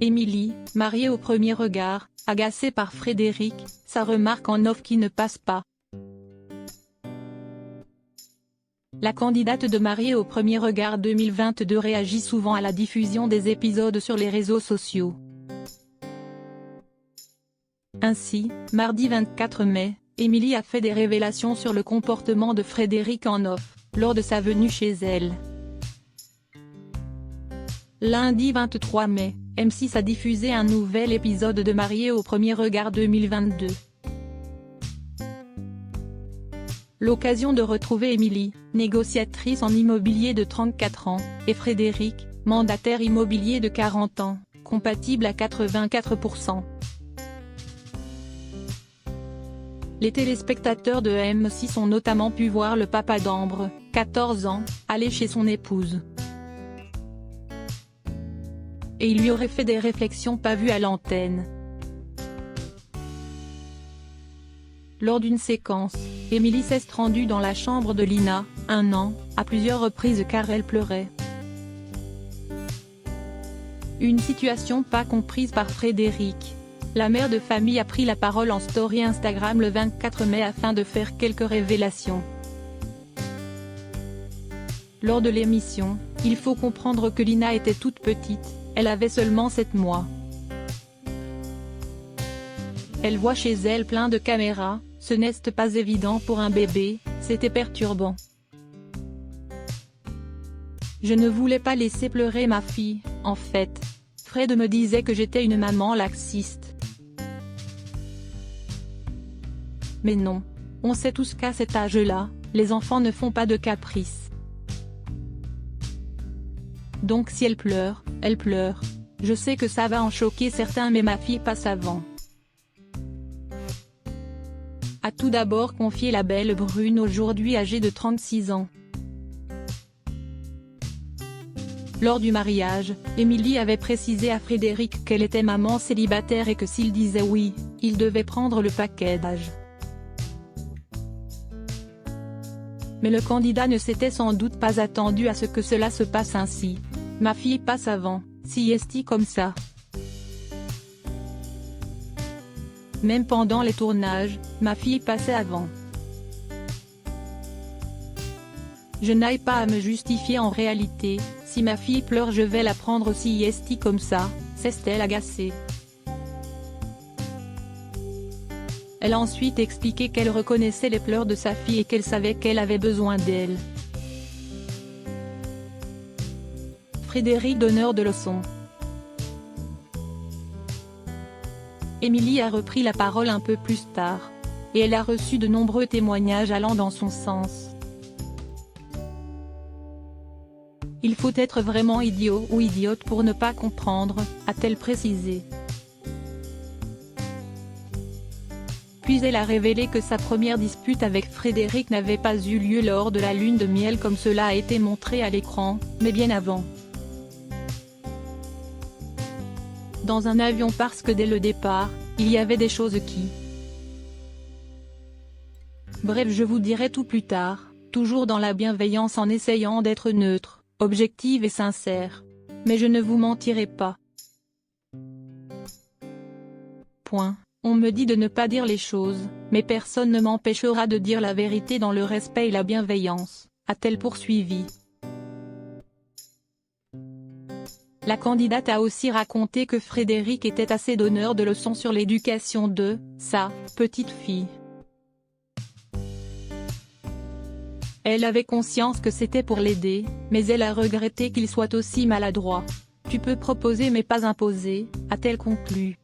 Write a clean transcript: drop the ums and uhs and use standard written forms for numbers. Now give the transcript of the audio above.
Émilie, mariée au premier regard, agacée par Frédéric, sa remarque en off qui ne passe pas. La candidate de Mariée au premier regard 2022 réagit souvent à la diffusion des épisodes sur les réseaux sociaux. Ainsi, mardi 24 mai, Émilie a fait des révélations sur le comportement de Frédéric en off, lors de sa venue chez elle. Lundi 23 mai, M6 a diffusé un nouvel épisode de Mariée au premier regard 2022. L'occasion de retrouver Émilie, négociatrice en immobilier de 34 ans, et Frédéric, mandataire immobilier de 40 ans, compatible à 84%. Les téléspectateurs de M6 ont notamment pu voir le papa d'Ambre, 14 ans, aller chez son épouse. Et il lui aurait fait des réflexions pas vues à l'antenne. Lors d'une séquence, Émilie s'est rendue dans la chambre de Lina, 1 an, à plusieurs reprises car elle pleurait. Une situation pas comprise par Frédéric. La mère de famille a pris la parole en story Instagram le 24 mai afin de faire quelques révélations. Lors de l'émission, il faut comprendre que Lina était toute petite, elle avait seulement 7 mois. Elle voit chez elle plein de caméras, ce n'est pas évident pour un bébé, c'était perturbant. Je ne voulais pas laisser pleurer ma fille, en fait. Fred me disait que j'étais une maman laxiste. Mais non. On sait tous qu'à cet âge-là, les enfants ne font pas de caprices. Donc si elle pleure, elle pleure. Je sais que ça va en choquer certains mais ma fille passe avant. A tout d'abord confié la belle brune aujourd'hui âgée de 36 ans. Lors du mariage, Émilie avait précisé à Frédéric qu'elle était maman célibataire et que s'il disait oui, il devait prendre le package. Mais le candidat ne s'était sans doute pas attendu à ce que cela se passe ainsi. Ma fille passe avant, si est comme ça. Même pendant les tournages, ma fille passait avant. Je n'aille pas à me justifier en réalité, si ma fille pleure je vais la prendre si est comme ça, s'est-elle agacée. Elle a ensuite expliqué qu'elle reconnaissait les pleurs de sa fille et qu'elle savait qu'elle avait besoin d'elle. Frédéric donneur de leçons. Émilie a repris la parole un peu plus tard. Et elle a reçu de nombreux témoignages allant dans son sens. Il faut être vraiment idiot ou idiote pour ne pas comprendre, a-t-elle précisé. Puis elle a révélé que sa première dispute avec Frédéric n'avait pas eu lieu lors de la lune de miel comme cela a été montré à l'écran, mais bien avant. Dans un avion parce que dès le départ, il y avait des choses qui... Bref, je vous dirai tout plus tard, toujours dans la bienveillance en essayant d'être neutre, objective et sincère. Mais je ne vous mentirai pas. Point. On me dit de ne pas dire les choses, mais personne ne m'empêchera de dire la vérité dans le respect et la bienveillance, a-t-elle poursuivi. La candidate a aussi raconté que Frédéric était assez donneur de leçons sur l'éducation de sa petite fille. Elle avait conscience que c'était pour l'aider, mais elle a regretté qu'il soit aussi maladroit. Tu peux proposer mais pas imposer, a-t-elle conclu.